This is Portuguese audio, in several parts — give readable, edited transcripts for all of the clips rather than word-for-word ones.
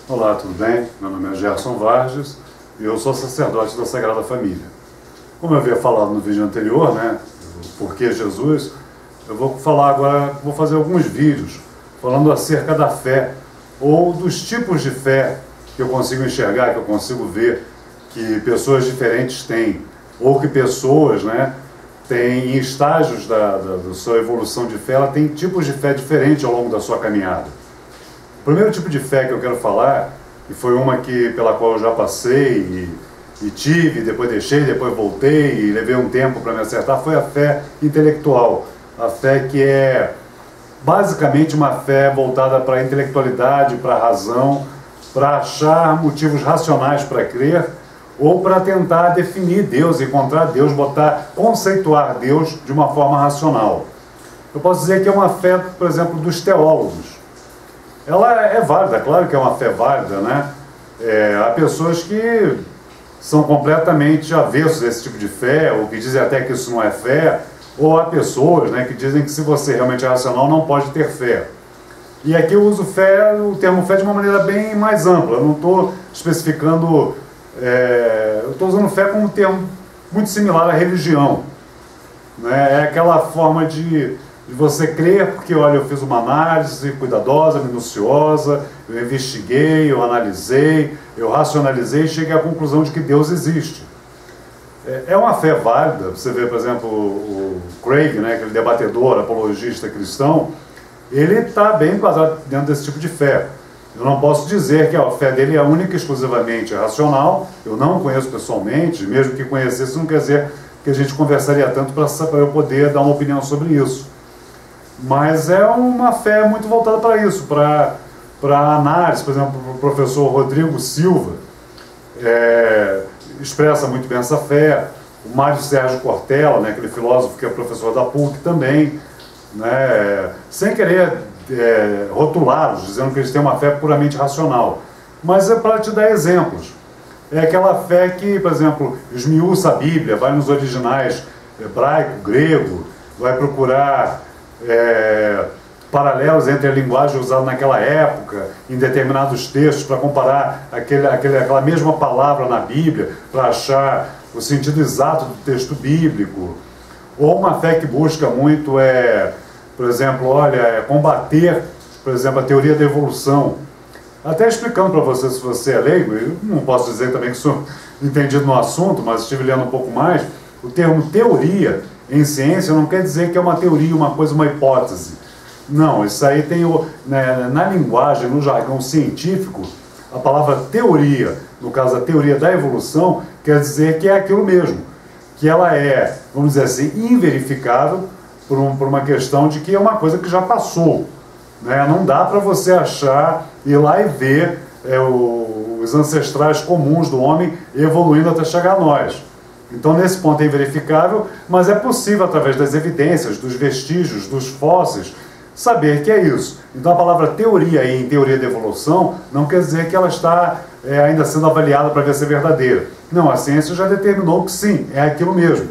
Olá, tudo bem? Meu nome é Gerson Vargas e eu sou sacerdote da Sagrada Família. Como eu havia falado no vídeo anterior, Por que Jesus, eu vou falar agora, vou fazer alguns vídeos falando acerca da fé ou dos tipos de fé que eu consigo enxergar, que eu consigo ver que pessoas diferentes têm, ou que pessoas, têm em estágios da sua evolução de fé, ela tem tipos de fé diferentes ao longo da sua caminhada. O primeiro tipo de fé que eu quero falar, e foi uma pela qual eu já passei e tive, depois deixei, depois voltei e levei um tempo para me acertar, foi a fé intelectual. A fé que é basicamente uma fé voltada para a intelectualidade, para a razão, para achar motivos racionais para crer, ou para tentar definir Deus, encontrar Deus, conceituar Deus de uma forma racional. Eu posso dizer que é uma fé, por exemplo, dos teólogos. Ela é válida, claro que é uma fé válida, há pessoas que são completamente avessos a esse tipo de fé, ou que dizem até que isso não é fé, ou há pessoas que dizem que se você realmente é racional não pode ter fé. E aqui eu uso o termo fé de uma maneira bem mais ampla, eu não estou especificando, eu estou usando fé como um termo muito similar à religião. É aquela forma de você crer porque, olha, eu fiz uma análise cuidadosa, minuciosa, eu investiguei, eu analisei, eu racionalizei e cheguei à conclusão de que Deus existe. É uma fé válida. Você vê, por exemplo, o Craig, aquele debatedor, apologista cristão, ele está bem enquadrado dentro desse tipo de fé. Eu não posso dizer que a fé dele é única e exclusivamente racional, eu não o conheço pessoalmente, mesmo que conhecesse, não quer dizer que a gente conversaria tanto para eu poder dar uma opinião sobre isso. Mas é uma fé muito voltada para isso, para análise. Por exemplo, o professor Rodrigo Silva expressa muito bem essa fé. O Mário Sérgio Cortella, aquele filósofo que é professor da PUC também, sem querer rotulá-los, dizendo que eles têm uma fé puramente racional. Mas é para te dar exemplos. É aquela fé que, por exemplo, esmiuça a Bíblia, vai nos originais hebraico, grego, vai procurar paralelos entre a linguagem usada naquela época, em determinados textos, para comparar aquela mesma palavra na Bíblia, para achar o sentido exato do texto bíblico. Ou uma fé que busca muito, por exemplo, combater, por exemplo, a teoria da evolução. Até explicando para você, se você é leigo, eu não posso dizer também que sou entendido no assunto, mas estive lendo um pouco mais, o termo teoria em ciência não quer dizer que é uma teoria, uma coisa, uma hipótese. Não, isso aí tem, na linguagem, no jargão científico, a palavra teoria, no caso a teoria da evolução, quer dizer que é aquilo mesmo, que ela é, vamos dizer assim, inverificável por uma questão de que é uma coisa que já passou. Não dá para você ir lá e ver os ancestrais comuns do homem evoluindo até chegar a nós. Então, nesse ponto é inverificável, mas é possível, através das evidências, dos vestígios, dos fósseis, saber que é isso. Então, a palavra teoria aí, em teoria da evolução, não quer dizer que ela está ainda sendo avaliada para ver se é verdadeira. Não, a ciência já determinou que sim, é aquilo mesmo.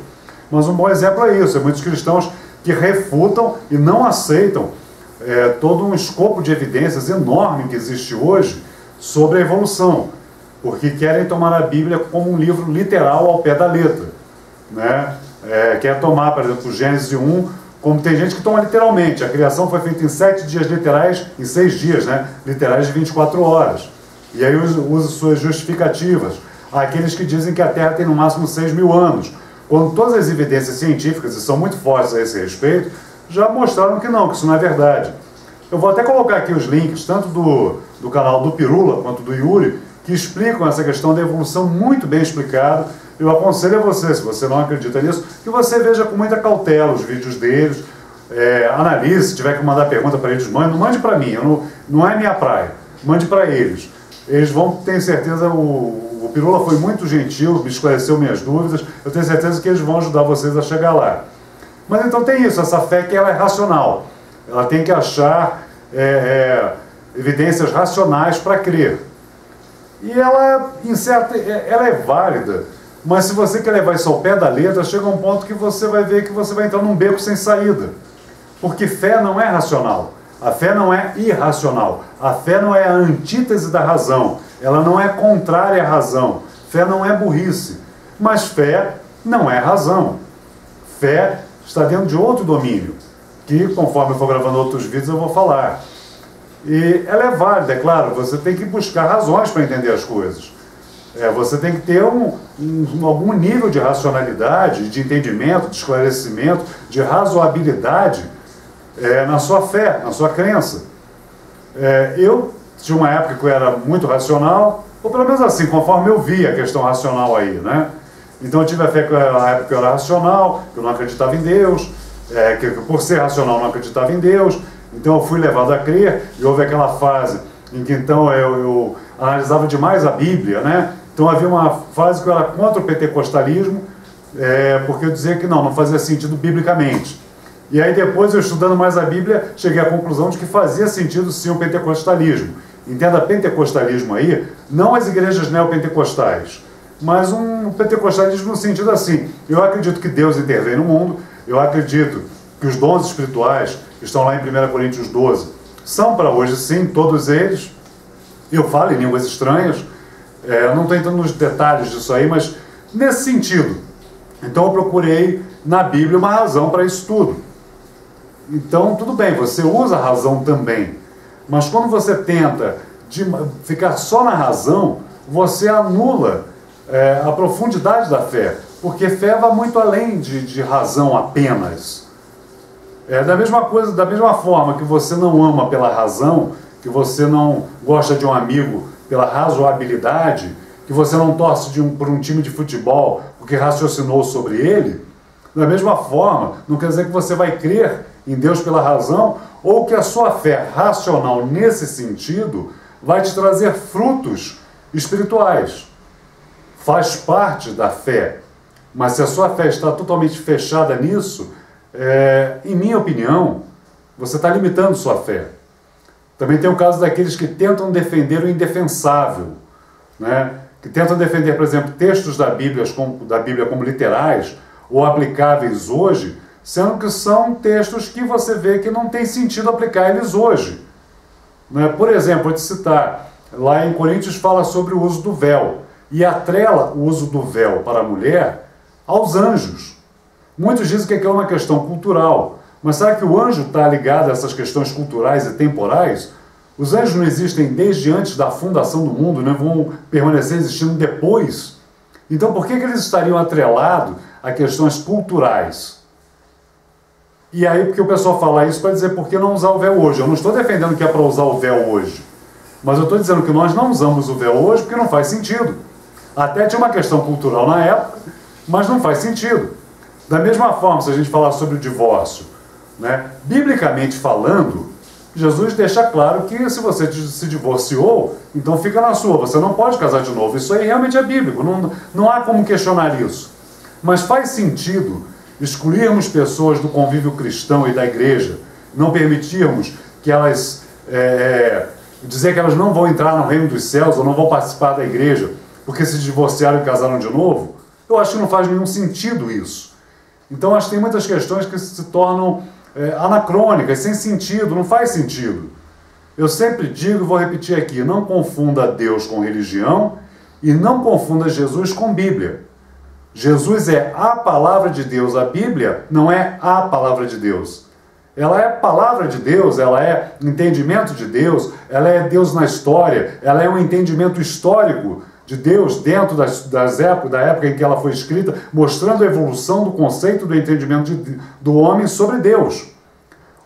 Mas um bom exemplo é isso, muitos cristãos que refutam e não aceitam todo um escopo de evidências enorme que existe hoje sobre a evolução, porque querem tomar a Bíblia como um livro literal ao pé da letra. Quer tomar, por exemplo, Gênesis 1, como tem gente que toma literalmente. A criação foi feita em 7 dias literais, em 6 dias, literais de 24 horas. E aí usa suas justificativas. Há aqueles que dizem que a Terra tem no máximo 6.000 anos, quando todas as evidências científicas, e são muito fortes a esse respeito, já mostraram que não, que isso não é verdade. Eu vou até colocar aqui os links, tanto do canal do Pirula quanto do Yuri, que explicam essa questão da evolução muito bem explicado. Eu aconselho a você, se você não acredita nisso, que você veja com muita cautela os vídeos deles, analise, se tiver que mandar pergunta para eles, não mande para mim, não é minha praia, mande para eles. Eles vão ter certeza, o Pirula foi muito gentil, me esclareceu minhas dúvidas, eu tenho certeza que eles vão ajudar vocês a chegar lá. Mas então tem isso, essa fé que ela é racional, ela tem que achar evidências racionais para crer. E ela é válida, mas se você quer levar isso ao pé da letra, chega um ponto que você vai ver que você vai entrar num beco sem saída. Porque fé não é racional. A fé não é irracional. A fé não é a antítese da razão. Ela não é contrária à razão. Fé não é burrice. Mas fé não é razão. Fé está dentro de outro domínio, que conforme eu for gravando outros vídeos eu vou falar. E ela é válida, é claro, você tem que buscar razões para entender as coisas. Você tem que ter algum nível de racionalidade, de entendimento, de esclarecimento, de razoabilidade na sua fé, na sua crença. Eu tinha uma época que eu era muito racional, ou pelo menos assim, conforme eu via a questão racional aí, né? Então eu tive a fé que na época eu era racional, que eu não acreditava em Deus, que por ser racional eu não acreditava em Deus, então eu fui levado a crer, e houve aquela fase em que então eu analisava demais a Bíblia, né? Então havia uma fase que eu era contra o pentecostalismo, porque eu dizia que não fazia sentido biblicamente. E aí depois, eu estudando mais a Bíblia, cheguei à conclusão de que fazia sentido sim o pentecostalismo. Entenda pentecostalismo aí, não as igrejas neopentecostais, mas um pentecostalismo no sentido assim: eu acredito que Deus intervém no mundo, eu acredito que os dons espirituais que estão lá em 1 Coríntios 12 são para hoje sim, todos eles. Eu falo em línguas estranhas, não estou entrando nos detalhes disso aí, mas nesse sentido. Então eu procurei na Bíblia uma razão para isso tudo. Então tudo bem, você usa a razão também, mas quando você tenta ficar só na razão, você anula a profundidade da fé, porque fé vai muito além de razão apenas. Da mesma forma que você não ama pela razão, que você não gosta de um amigo pela razoabilidade, que você não torce por um time de futebol porque raciocinou sobre ele, da mesma forma, não quer dizer que você vai crer em Deus pela razão, ou que a sua fé racional nesse sentido vai te trazer frutos espirituais. Faz parte da fé, mas se a sua fé está totalmente fechada nisso, em minha opinião, você está limitando sua fé. Também tem o caso daqueles que tentam defender o indefensável, né? Que tentam defender, por exemplo, textos da Bíblia como literais ou aplicáveis hoje, sendo que são textos que você vê que não tem sentido aplicar eles hoje. Né? Por exemplo, vou te citar, lá em Coríntios fala sobre o uso do véu, e atrela o uso do véu para a mulher aos anjos. Muitos dizem que aquilo é uma questão cultural, mas será que o anjo está ligado a essas questões culturais e temporais? Os anjos não existem desde antes da fundação do mundo, não vão permanecer existindo depois? Então por que eles estariam atrelados a questões culturais? E aí porque o pessoal fala isso para dizer por que não usar o véu hoje. Eu não estou defendendo que é para usar o véu hoje, mas eu estou dizendo que nós não usamos o véu hoje porque não faz sentido. Até tinha uma questão cultural na época, mas não faz sentido. Da mesma forma, se a gente falar sobre o divórcio, né? Biblicamente falando, Jesus deixa claro que se você se divorciou, então fica na sua, você não pode casar de novo. Isso aí realmente é bíblico, não há como questionar isso. Mas faz sentido excluirmos pessoas do convívio cristão e da igreja, não permitirmos que elas, dizer que elas não vão entrar no reino dos céus ou não vão participar da igreja porque se divorciaram e casaram de novo? Eu acho que não faz nenhum sentido isso. Então acho que tem muitas questões que se tornam anacrônicas, sem sentido, não faz sentido. Eu sempre digo e vou repetir aqui: não confunda Deus com religião e não confunda Jesus com Bíblia. Jesus é a palavra de Deus, a Bíblia não é a palavra de Deus. Ela é palavra de Deus, ela é entendimento de Deus, ela é Deus na história, ela é um entendimento histórico de Deus dentro da época em que ela foi escrita, mostrando a evolução do conceito do entendimento do homem sobre Deus.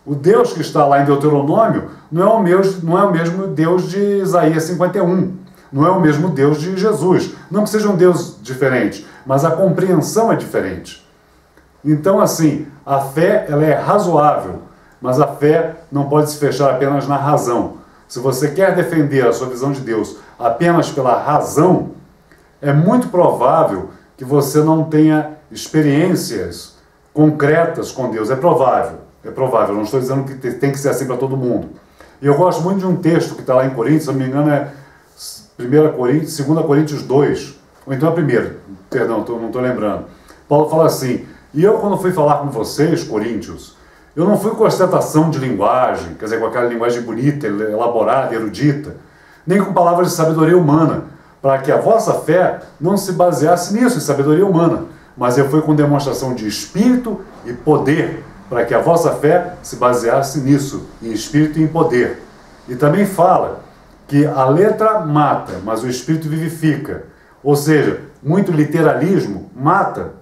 O Deus que está lá em Deuteronômio não é o mesmo Deus de Isaías 51, não é o mesmo Deus de Jesus. Não que seja um Deus diferente, mas a compreensão é diferente. Então, assim, a fé ela é razoável, mas a fé não pode se fechar apenas na razão. Se você quer defender a sua visão de Deus apenas pela razão, é muito provável que você não tenha experiências concretas com Deus. É provável. Não estou dizendo que tem que ser assim para todo mundo. E eu gosto muito de um texto que está lá em Coríntios, se não me engano é 2 Coríntios 2, ou então é 1, perdão, não estou lembrando. Paulo fala assim: e eu quando fui falar com vocês, coríntios, Eu não fui com ostentação de linguagem, quer dizer, com aquela linguagem bonita, elaborada, erudita, nem com palavras de sabedoria humana, para que a vossa fé não se baseasse nisso, em sabedoria humana, mas eu fui com demonstração de espírito e poder, para que a vossa fé se baseasse nisso, em espírito e em poder. E também fala que a letra mata, mas o espírito vivifica. Ou seja, muito literalismo mata.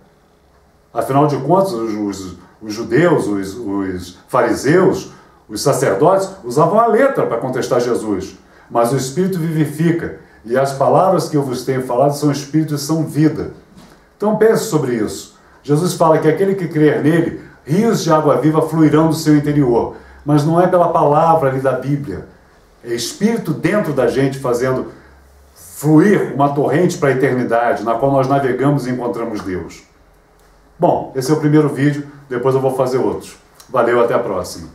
Afinal de contas, os judeus, os fariseus, os sacerdotes usavam a letra para contestar Jesus. Mas o espírito vivifica. E as palavras que eu vos tenho falado são espírito e são vida. Então pense sobre isso. Jesus fala que aquele que crer nele, rios de água viva fluirão do seu interior. Mas não é pela palavra ali da Bíblia. É espírito dentro da gente fazendo fluir uma torrente para a eternidade, na qual nós navegamos e encontramos Deus. Bom, esse é o primeiro vídeo, depois eu vou fazer outros. Valeu, até a próxima.